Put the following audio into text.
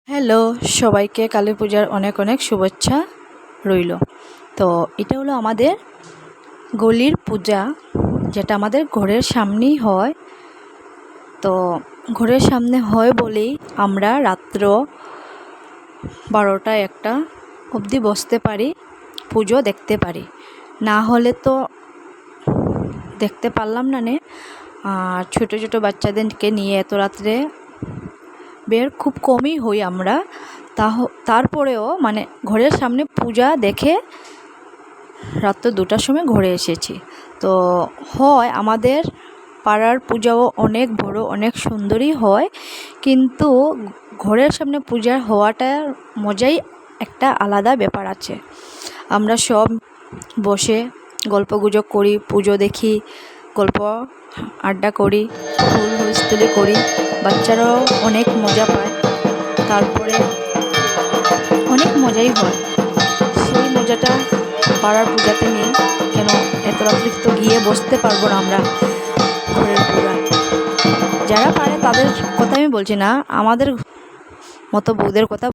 Hello, সবাইকে কালী পূজার অনেক অনেক শুভেচ্ছা রইল। তো এটা হলো আমাদের গলির পূজা, যেটা আমাদের ঘরের সামনেই হয়। তো ঘরের সামনে হয় বলেই আমরা রাত্র 12টা 1টা অবধি বসতে পারি, পুজো দেখতে পারি। না হলে তো দেখতে পারলাম না। আর ছোটো ছোটো বাচ্চাদেরকে নিয়ে এত রাত্রে বের খুব কমই হই আমরা। তারপরেও ঘরের সামনে পূজা দেখে রাত্র 2টার সময় ঘরে এসেছি। তো হয় আমাদের পাড়ার পূজাও অনেক বড়, অনেক সুন্দরই হয়, কিন্তু ঘরের সামনে পূজা হওয়াটার মজাই একটা আলাদা ব্যাপার আছে। আমরা সব বসে গল্পগুজব করি, পুজো দেখি, গল্প আড্ডা করি, হুলস্থুলি করি, বাচ্চারাও অনেক মজা পায়। তারপরে অনেক মজাই হয়। সেই মজাটা পাড়ার পূজাতে নেই কেন? এত রাত্রে তো গিয়ে বসতে পারবো না আমরা ঘরের পূজা। যারা পারে তাদের কথা আমি বলছি না, আমাদের মতো বউদের কথা